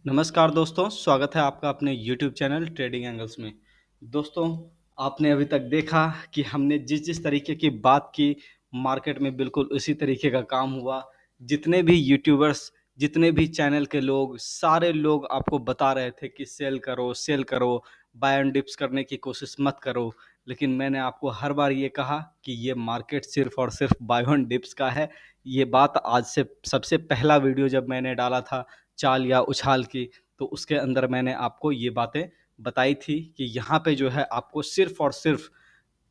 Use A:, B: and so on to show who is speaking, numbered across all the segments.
A: नमस्कार दोस्तों, स्वागत है आपका अपने यूट्यूब चैनल ट्रेडिंग एंगल्स में। दोस्तों, आपने अभी तक देखा कि हमने जिस-जिस तरीके की बात की, मार्केट में बिल्कुल उसी तरीके का काम हुआ। जितने भी यूट्यूबर्स, जितने भी चैनल के लोग, सारे लोग आपको बता रहे थे कि सेल करो, बाय एंड डिप्स करने की कोशिश मत करो। लेकिन मैंने आपको हर बार ये कहा कि ये मार्केट सिर्फ़ और सिर्फ़ बाय एंड डिप्स का है। ये बात आज से सबसे पहला वीडियो जब मैंने डाला था चाल या उछाल की, तो उसके अंदर मैंने आपको ये बातें बताई थी कि यहाँ पे जो है आपको सिर्फ़ और सिर्फ़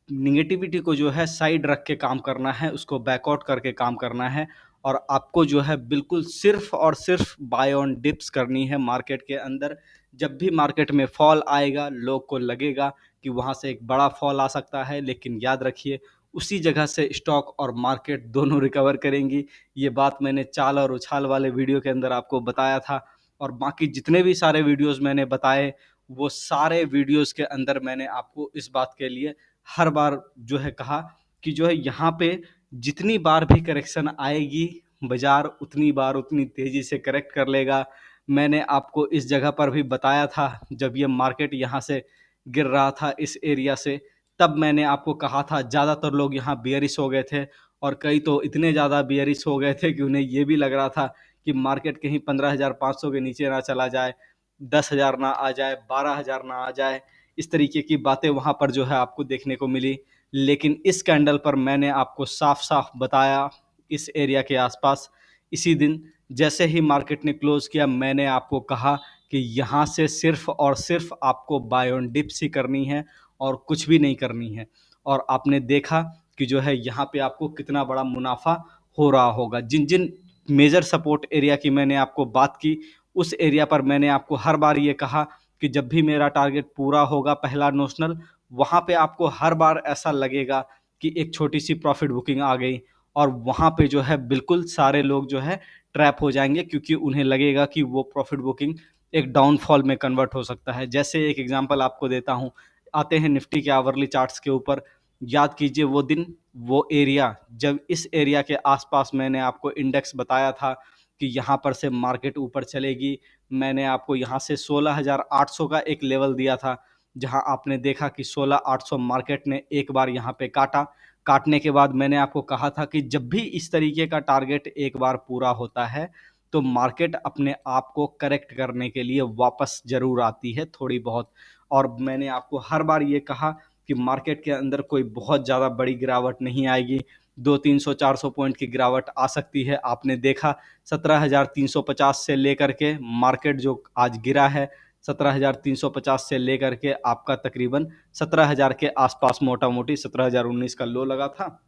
A: नेगेटिविटी को जो है साइड रख के काम करना है, उसको बैकआउट करके काम करना है और आपको जो है बिल्कुल सिर्फ़ और सिर्फ़ बाय ऑन डिप्स करनी है मार्केट के अंदर। जब भी मार्केट में फॉल आएगा, लोग को लगेगा कि वहाँ से एक बड़ा फॉल आ सकता है, लेकिन याद रखिए उसी जगह से स्टॉक और मार्केट दोनों रिकवर करेंगी। ये बात मैंने चाल और उछाल वाले वीडियो के अंदर आपको बताया था और बाकी जितने भी सारे वीडियोज़ मैंने बताए, वो सारे वीडियोज़ के अंदर मैंने आपको इस बात के लिए हर बार जो है कहा कि जो है यहाँ पे जितनी बार भी करेक्शन आएगी, बाज़ार उतनी बार उतनी तेज़ी से करेक्ट कर लेगा। मैंने आपको इस जगह पर भी बताया था, जब ये मार्केट यहाँ से गिर रहा था इस एरिया से, तब मैंने आपको कहा था ज़्यादातर लोग यहाँ बियरिश हो गए थे और कई तो इतने ज़्यादा बियरिश हो गए थे कि उन्हें ये भी लग रहा था कि मार्केट कहीं 15,500 के नीचे ना चला जाए, 10,000 ना आ जाए, 12,000 ना आ जाए। इस तरीके की बातें वहाँ पर जो है आपको देखने को मिली। लेकिन इस कैंडल पर मैंने आपको साफ-साफ बताया, इस एरिया के आसपास इसी दिन जैसे ही मार्केट ने क्लोज़ किया, मैंने आपको कहा कि यहाँ से सिर्फ़ और सिर्फ़ आपको बाय ऑन डिप्स ही करनी है और कुछ भी नहीं करनी है। और आपने देखा कि जो है यहाँ पे आपको कितना बड़ा मुनाफ़ा हो रहा होगा। जिन-जिन मेजर सपोर्ट एरिया की मैंने आपको बात की, उस एरिया पर मैंने आपको हर बार ये कहा कि जब भी मेरा टारगेट पूरा होगा पहला नोशनल, वहाँ पे आपको हर बार ऐसा लगेगा कि एक छोटी-सी प्रॉफ़िट बुकिंग आ गई और वहाँ पे जो है बिल्कुल सारे लोग जो है ट्रैप हो जाएँगे क्योंकि उन्हें लगेगा कि वो प्रॉफ़िट बुकिंग एक डाउनफॉल में कन्वर्ट हो सकता है। जैसे एक एग्ज़ाम्पल आपको देता हूँ, आते हैं निफ्टी के आवरली चार्ट्स के ऊपर, याद कीजिए वो दिन, वो एरिया, जब इस एरिया के आस-पास मैंने आपको इंडेक्स बताया था कि यहाँ पर से मार्केट ऊपर चलेगी। मैंने आपको यहाँ से 16,800 का एक लेवल दिया था, जहाँ आपने देखा कि 16,800 मार्केट ने एक बार यहाँ पे काटा। काटने के बाद मैंने आपको कहा था कि जब भी इस तरीके का टारगेट एक बार पूरा होता है, तो मार्केट अपने आप को करेक्ट करने के लिए वापस ज़रूर आती है थोड़ी बहुत। और मैंने आपको हर बार ये कहा कि मार्केट के अंदर कोई बहुत ज़्यादा बड़ी गिरावट नहीं आएगी, 200-300-400 पॉइंट की गिरावट आ सकती है। आपने देखा 17,350 से लेकर के मार्केट जो आज गिरा है, 17,350 से लेकर के आपका तकरीबन 17,000 के आसपास, मोटा-मोटी 17,019 का लो लगा था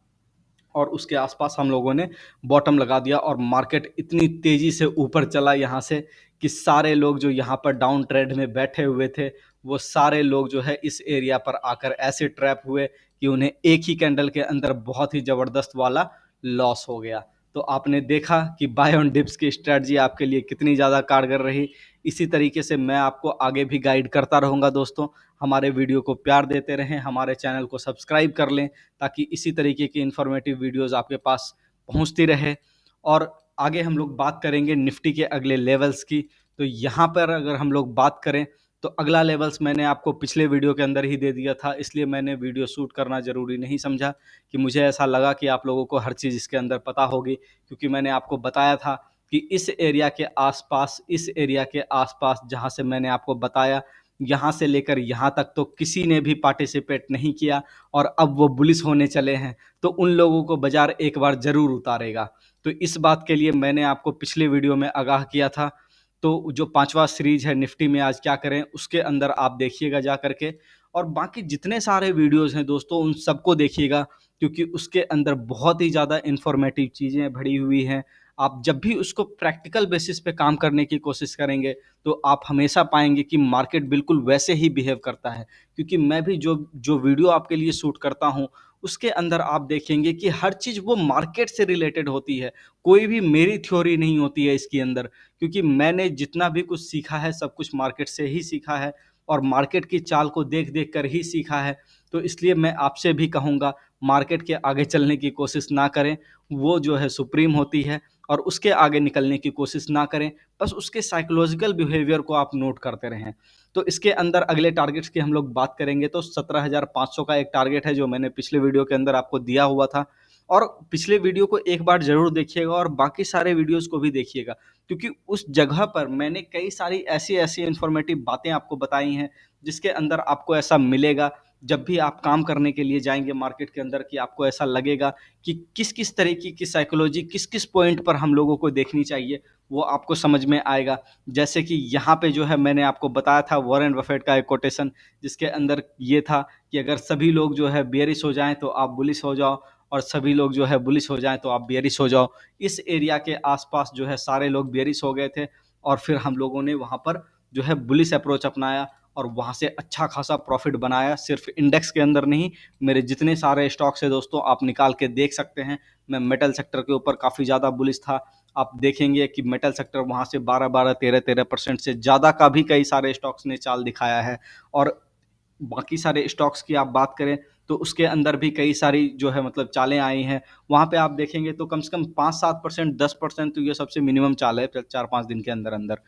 A: और उसके आसपास हम लोगों ने बॉटम लगा दिया और मार्केट इतनी तेज़ी से ऊपर चला यहाँ से कि सारे लोग जो यहाँ पर डाउन ट्रेंड में बैठे हुए थे, वो सारे लोग जो है इस एरिया पर आकर ऐसे ट्रैप हुए कि उन्हें एक ही कैंडल के अंदर बहुत ही ज़बरदस्त वाला लॉस हो गया। तो आपने देखा कि बाय ऑन डिप्स की स्ट्रैटेजी आपके लिए कितनी ज़्यादा कारगर रही। इसी तरीके से मैं आपको आगे भी गाइड करता रहूँगा दोस्तों। हमारे वीडियो को प्यार देते रहें, हमारे चैनल को सब्सक्राइब कर लें ताकि इसी तरीके की इन्फॉर्मेटिव वीडियोज़ आपके पास पहुँचती रहे। और आगे हम लोग बात करेंगे निफ्टी के अगले लेवल्स की। तो यहाँ पर अगर हम लोग बात करें, तो अगला लेवल्स मैंने आपको पिछले वीडियो के अंदर ही दे दिया था, इसलिए मैंने वीडियो शूट करना ज़रूरी नहीं समझा कि मुझे ऐसा लगा कि आप लोगों को हर चीज़ इसके अंदर पता होगी, क्योंकि मैंने आपको बताया था कि इस एरिया के आस-पास जहाँ से मैंने आपको बताया, यहाँ से लेकर यहाँ तक तो किसी ने भी पार्टिसिपेट नहीं किया और अब वो बुलिश होने चले हैं, तो उन लोगों को बाज़ार एक बार ज़रूर उतारेगा। तो इस बात के लिए मैंने आपको पिछले वीडियो में आगाह किया था। तो जो 5वाँ सीरीज़ है निफ्टी में आज क्या करें, उसके अंदर आप देखिएगा जा कर के और बाकी जितने सारे वीडियोज़ हैं दोस्तों, उन सबको देखिएगा क्योंकि उसके अंदर बहुत ही ज़्यादा इन्फॉर्मेटिव चीज़ें भरी हुई हैं। आप जब भी उसको प्रैक्टिकल बेसिस पे काम करने की कोशिश करेंगे, तो आप हमेशा पाएँगे कि मार्केट बिल्कुल वैसे ही बिहेव करता है। क्योंकि मैं भी जो जो वीडियो आपके लिए शूट करता हूँ, उसके अंदर आप देखेंगे कि हर चीज़ वो मार्केट से रिलेटेड होती है। कोई भी मेरी थ्योरी नहीं होती है इसके अंदर, क्योंकि मैंने जितना भी कुछ सीखा है, सब कुछ मार्केट से ही सीखा है और मार्केट की चाल को देख-देख कर ही सीखा है। तो इसलिए मैं आपसे भी कहूँगा, मार्केट के आगे चलने की कोशिश ना करें, वो जो है सुप्रीम होती है और उसके आगे निकलने की कोशिश ना करें, बस उसके साइकोलॉजिकल बिहेवियर को आप नोट करते रहें। तो इसके अंदर अगले टारगेट्स की हम लोग बात करेंगे तो 17,500 का एक टारगेट है जो मैंने पिछले वीडियो के अंदर आपको दिया हुआ था, और पिछले वीडियो को एक बार ज़रूर देखिएगा और बाकी सारे वीडियोज़ को भी देखिएगा, क्योंकि उस जगह पर मैंने कई सारी ऐसी-ऐसी इन्फॉर्मेटिव बातें आपको बताई हैं, जिसके अंदर आपको ऐसा मिलेगा, जब भी आप काम करने के लिए जाएँगे मार्केट के अंदर, कि आपको ऐसा लगेगा कि किस-किस तरीके की साइकोलॉजी किस-किस पॉइंट पर हम लोगों को देखनी चाहिए, वो आपको समझ में आएगा। जैसे कि यहाँ पे जो है मैंने आपको बताया था वॉरेन बफेट का एक कोटेशन, जिसके अंदर ये था कि अगर सभी लोग जो है बेयरिश हो जाएँ तो आप बुलिश हो जाओ, और सभी लोग जो है बुलिश हो जाएँ तो आप बेयरिश हो जाओ। इस एरिया के आस-पास जो है सारे लोग बेयरिश हो गए थे, और फिर हम लोगों ने वहाँ पर जो है बुलिश अप्रोच अपनाया और वहाँ से अच्छा खासा प्रॉफ़िट बनाया। सिर्फ़ इंडेक्स के अंदर नहीं, मेरे जितने सारे स्टॉक्स हैं दोस्तों, आप निकाल के देख सकते हैं। मैं मेटल सेक्टर के ऊपर काफ़ी ज़्यादा बुलिश था। आप देखेंगे कि मेटल सेक्टर वहाँ से 12-12, 13-13% से ज़्यादा का भी कई सारे स्टॉक्स ने चाल दिखाया है। और बाकी सारे स्टॉक्स की आप बात करें तो उसके अंदर भी कई सारी जो है मतलब चालें आई हैं। वहाँ पे आप देखेंगे तो कम से कम 5-7%, 10% तो ये सबसे मिनिमम चाल है 4-5 दिन के अंदर-अंदर।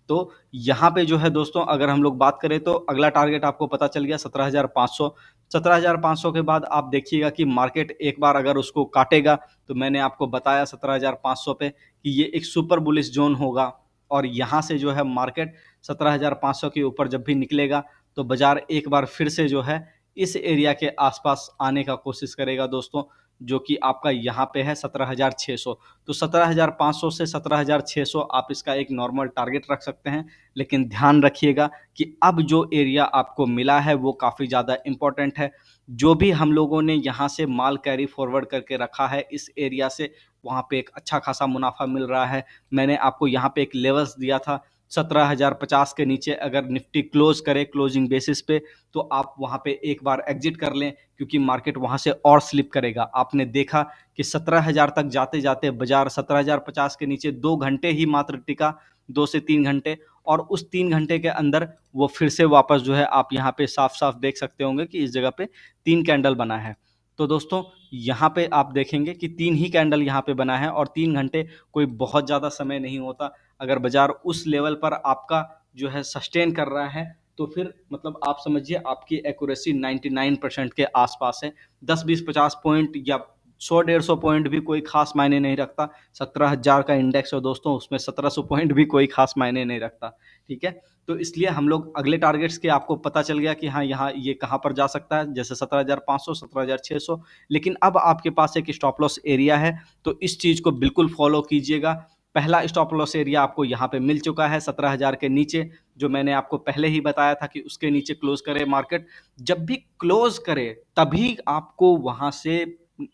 A: तो यहाँ पे जो है दोस्तों, अगर हम लोग बात करें तो अगला टारगेट आपको पता चल गया 17,500। 17,500 के बाद आप देखिएगा कि मार्केट एक बार अगर उसको काटेगा, तो मैंने आपको बताया 17,500 पे कि ये एक सुपर बुलिश ज़ोन होगा, और यहाँ से जो है मार्केट 17,500 के ऊपर जब भी निकलेगा, तो बाज़ार एक बार फिर से जो है इस एरिया के आसपास आने का कोशिश करेगा दोस्तों, जो कि आपका यहाँ पे है 17,600। तो 17,500 से 17,600 आप इसका एक नॉर्मल टारगेट रख सकते हैं। लेकिन ध्यान रखिएगा कि अब जो एरिया आपको मिला है वो काफ़ी ज़्यादा इम्पोर्टेंट है। जो भी हम लोगों ने यहाँ से माल कैरी फॉरवर्ड करके रखा है इस एरिया से, वहाँ पे एक अच्छा खासा मुनाफ़ा मिल रहा है। मैंने आपको यहाँ पे एक लेवल्स दिया था, 17,050 के नीचे अगर निफ्टी क्लोज़ करे क्लोजिंग बेसिस पे, तो आप वहाँ पे एक बार एग्ज़िट कर लें, क्योंकि मार्केट वहाँ से और स्लिप करेगा। आपने देखा कि 17,000 तक जाते-जाते बाज़ार 17,050 के नीचे 2 घंटे ही मात्र टिका, 2 से 3 घंटे, और उस 3 घंटे के अंदर वो फिर से वापस जो है आप यहाँ पे साफ-साफ देख सकते होंगे कि इस जगह पे 3 कैंडल बना है। तो दोस्तों, यहाँ पे आप देखेंगे कि 3 ही कैंडल यहाँ पे बना है, और 3 घंटे कोई बहुत ज़्यादा समय नहीं होता। अगर बाज़ार उस लेवल पर आपका जो है सस्टेन कर रहा है, तो फिर मतलब आप समझिए आपकी एक्यूरेसी 99% के आसपास है। 10, 20, 50 पॉइंट या 100, 150 पॉइंट भी कोई ख़ास मायने नहीं रखता। 17,000 का इंडेक्स है दोस्तों, उसमें 1700 पॉइंट भी कोई ख़ास मायने नहीं रखता, ठीक है? तो इसलिए हम लोग अगले टारगेट्स के आपको पता चल गया कि हाँ, यहाँ ये कहाँ पर जा सकता है, जैसे 17,500, 17,600। लेकिन अब आपके पास एक स्टॉप लॉस एरिया है, तो इस चीज़ को बिल्कुल फ़ॉलो कीजिएगा। पहला स्टॉप लॉस एरिया आपको यहाँ पे मिल चुका है 17,000 के नीचे, जो मैंने आपको पहले ही बताया था कि उसके नीचे क्लोज़ करे मार्केट। जब भी क्लोज़ करे, तभी आपको वहाँ से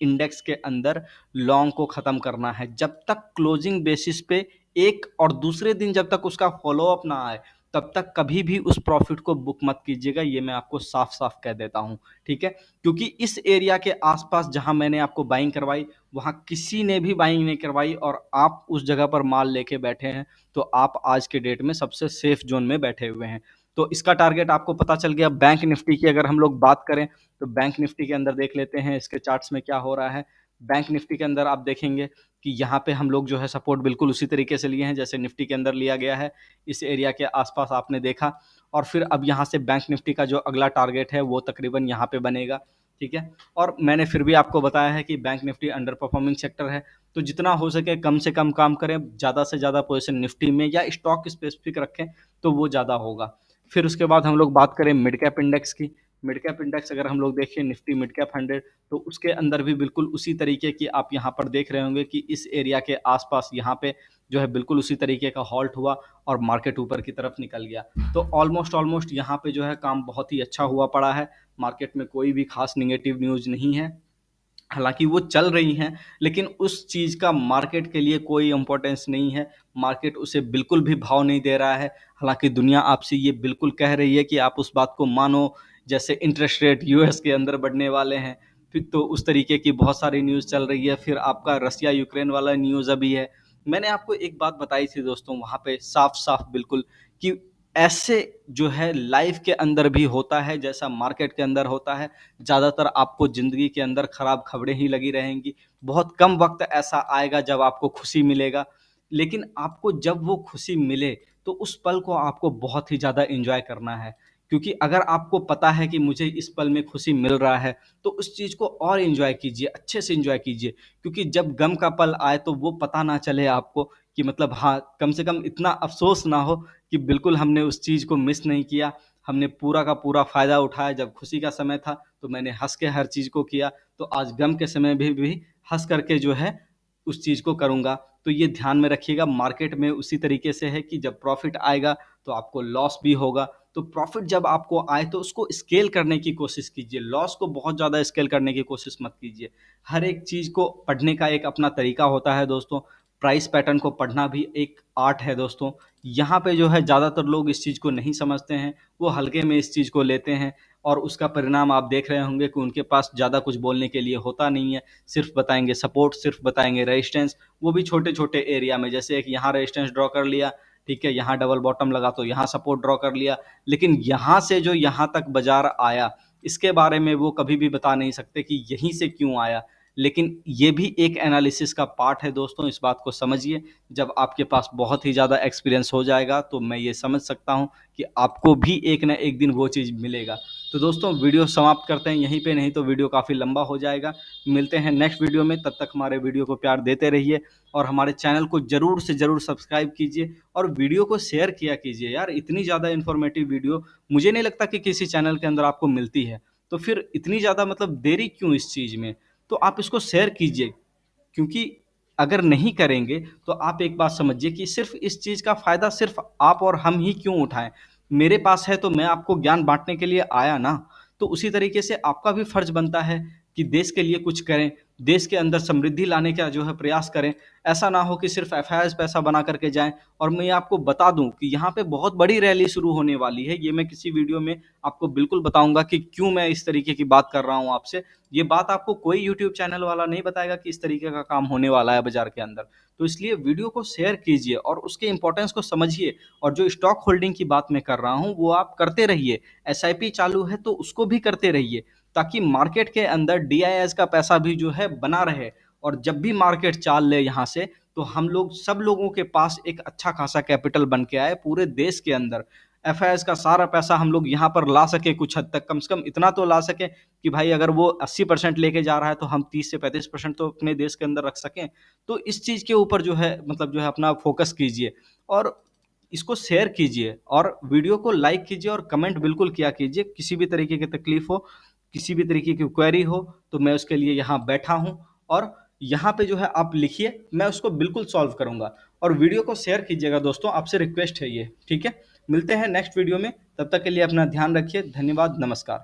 A: इंडेक्स के अंदर लॉन्ग को ख़त्म करना है। जब तक क्लोजिंग बेसिस पे एक और दूसरे दिन जब तक उसका फ़ॉलो-अप ना आए, तब तक कभी भी उस प्रॉफ़िट को बुक मत कीजिएगा, ये मैं आपको साफ-साफ कह देता हूँ, ठीक है? क्योंकि इस एरिया के आस-पास जहाँ मैंने आपको बाइंग करवाई, वहाँ किसी ने भी बाइंग नहीं करवाई, और आप उस जगह पर माल लेके बैठे हैं, तो आप आज के डेट में सबसे सेफ ज़ोन में बैठे हुए हैं। तो इसका टारगेट आपको पता चल गया। बैंक निफ्टी की अगर हम लोग बात करें, तो बैंक निफ्टी के अंदर देख लेते हैं इसके चार्ट्स में क्या हो रहा है। बैंक निफ्टी के अंदर आप देखेंगे कि यहाँ पे हम लोग जो है सपोर्ट बिल्कुल उसी तरीके से लिए हैं जैसे निफ्टी के अंदर लिया गया है। इस एरिया के आस-पास आपने देखा, और फिर अब यहाँ से बैंक निफ्टी का जो अगला टारगेट है वो तकरीबन यहाँ पे बनेगा, ठीक है? और मैंने फिर भी आपको बताया है कि bank Nifty under performing sector है, तो जितना हो सके कम से कम काम करें, ज़्यादा से ज़्यादा पोज़ीशन निफ्टी में या स्टॉक स्पेसिफिक रखें, तो वो ज़्यादा होगा। फिर उसके बाद हम लोग बात करें मिड कैप इंडेक्स की। मिड कैप इंडेक्स अगर हम लोग देखें निफ्टी मिड कैप 100, तो उसके अंदर भी बिल्कुल उसी तरीके की आप यहाँ पर देख रहे होंगे कि इस एरिया के आस-पास यहाँ पे जो है बिल्कुल उसी तरीके का हॉल्ट हुआ और मार्केट ऊपर की तरफ निकल गया। तो ऑलमोस्ट यहाँ पे जो है काम बहुत ही अच्छा हुआ पड़ा है। मार्केट में कोई भी ख़ास नेगेटिव न्यूज़ नहीं है। हालाँकि वो चल रही हैं, लेकिन उस चीज़ का मार्केट के लिए कोई इम्पोर्टेंस नहीं है। मार्केट उसे बिल्कुल भी भाव नहीं दे रहा है। हालाँकि दुनिया आपसे ये बिल्कुल कह रही है कि आप उस बात को मानो, जैसे इंटरेस्ट रेट यूएस के अंदर बढ़ने वाले हैं। फिर तो उस तरीके की बहुत सारी न्यूज़ चल रही है। फिर आपका रसिया यूक्रेन वाला न्यूज़ अभी है। मैंने आपको एक बात बताई थी दोस्तों वहाँ पे साफ-साफ बिल्कुल कि ऐसे जो है लाइफ़ के अंदर भी होता है, जैसा मार्केट के अंदर होता है। ज़्यादातर आपको ज़िंदगी के अंदर खराब खबरें ही लगी रहेंगी। बहुत कम वक़्त ऐसा आएगा जब आपको खुशी मिलेगा, लेकिन आपको जब वो खुशी मिले, तो उस पल को आपको बहुत ही ज़्यादा एन्जॉय करना है। क्योंकि अगर आपको पता है कि मुझे इस पल में खुशी मिल रहा है, तो उस चीज़ को और एन्जॉय कीजिए, अच्छे से एन्जॉय कीजिए। क्योंकि जब गम का पल आए तो वो पता ना चले आपको कि मतलब हाँ, कम से कम इतना अफ़सोस ना हो कि बिल्कुल हमने उस चीज़ को मिस नहीं किया, हमने पूरा का पूरा फ़ायदा उठाया। जब खुशी का समय था, तो मैंने हँस के हर चीज़ को किया, तो आज गम के समय भी हँस कर के जो है, उस चीज़ को करूँगा। तो ये ध्यान में रखिएगा, मार्केट में उसी तरीके से है कि जब प्रॉफ़िट आएगा, तो आपको लॉस भी होगा। तो प्रॉफ़िट जब आपको आए, तो उसको स्केल करने की कोशिश कीजिए, लॉस को बहुत ज़्यादा स्केल करने की कोशिश मत कीजिए। हर एक चीज़ को पढ़ने का एक अपना तरीका होता है दोस्तों, प्राइस पैटर्न को पढ़ना भी एक आर्ट है दोस्तों। यहाँ पे जो है ज़्यादातर लोग इस चीज़ को नहीं समझते हैं, वो हल्के में इस चीज़ को लेते हैं और उसका परिणाम आप देख रहे होंगे कि उनके पास ज़्यादा कुछ बोलने के लिए होता नहीं है। सिर्फ़ बताएँगे सपोर्ट, सिर्फ़ बताएँगे रेजिस्टेंस, वो भी छोटे-छोटे एरिया में। जैसे एक यहाँ रेजिस्टेंस ड्रॉ कर लिया, ठीक है, यहाँ डबल बॉटम लगा तो यहाँ सपोर्ट ड्रॉ कर लिया। लेकिन यहाँ से जो यहाँ तक बाज़ार आया, इसके बारे में वो कभी भी बता नहीं सकते कि यहीं से क्यों आया। लेकिन ये भी एक एनालिसिस का पार्ट है दोस्तों, इस बात को समझिए। जब आपके पास बहुत ही ज़्यादा एक्सपीरियंस हो जाएगा, तो मैं ये समझ सकता हूँ कि आपको भी एक ना एक दिन वो चीज़ मिलेगा। तो दोस्तों, वीडियो समाप्त करते हैं यहीं पे, नहीं तो वीडियो काफ़ी लंबा हो जाएगा। मिलते हैं नेक्स्ट वीडियो में, तब तक हमारे वीडियो को प्यार देते रहिए और हमारे चैनल को ज़रूर से ज़रूर सब्सक्राइब कीजिए और वीडियो को शेयर किया कीजिए। यार, इतनी ज़्यादा इन्फॉर्मेटिव वीडियो मुझे नहीं लगता कि किसी चैनल के अंदर आपको मिलती है। तो फिर इतनी ज़्यादा मतलब देरी क्यों इस चीज़ में? तो आप इसको शेयर कीजिए, क्योंकि अगर नहीं करेंगे, तो आप एक बात समझिए कि सिर्फ़ इस चीज़ का फ़ायदा सिर्फ़ आप और हम ही क्यों उठाएँ? मेरे पास है तो मैं आपको ज्ञान बाँटने के लिए आया ना, तो उसी तरीके से आपका भी फ़र्ज़ बनता है कि देश के लिए कुछ करें, देश के अंदर समृद्धि लाने का जो है प्रयास करें। ऐसा ना हो कि सिर्फ़ एफआईआर्स पैसा बना कर के जाएँ। और मैं आपको बता दूँ कि यहाँ पे बहुत बड़ी रैली शुरू होने वाली है, ये मैं किसी वीडियो में आपको बिल्कुल बताऊँगा कि क्यों मैं इस तरीके की बात कर रहा हूँ आपसे। ये बात आपको कोई यूट्यूब चैनल वाला नहीं बताएगा कि इस तरीके का काम होने वाला है बाज़ार के अंदर। तो इसलिए वीडियो को शेयर कीजिए और उसके इम्पोर्टेंस को समझिए और जो स्टॉक होल्डिंग की बात मैं कर रहा हूँ, वो आप करते रहिए। एसआईपी चालू है तो उसको भी करते रहिए, ताकि मार्केट के अंदर डीआईएस का पैसा भी जो है बना रहे और जब भी मार्केट चाल ले यहाँ से, तो हम लोग सब लोगों के पास एक अच्छा खासा कैपिटल बन के आए पूरे देश के अंदर। एफआईआर्स का सारा पैसा हम लोग यहाँ पर ला सके कुछ हद तक, कम से कम इतना तो ला सकें कि भाई अगर वो 80% लेके जा रहा है, तो हम 30 से 35% तो अपने देश के अंदर रख सकें। तो इस चीज़ के ऊपर जो है मतलब जो है अपना फ़ोकस कीजिए और इसको शेयर कीजिए और वीडियो को लाइक कीजिए और कमेंट बिल्कुल किया कीजिए। किसी भी तरीके की तकलीफ़ हो, किसी भी तरीके की क्वेरी हो, तो मैं उसके लिए यहाँ बैठा हूँ और यहाँ पे जो है आप लिखिए, मैं उसको बिल्कुल सॉल्व करूँगा। और वीडियो को शेयर कीजिएगा दोस्तों, आपसे रिक्वेस्ट है ये, ठीक है? मिलते हैं नेक्स्ट वीडियो में, तब तक के लिए अपना ध्यान रखिए। धन्यवाद, नमस्कार।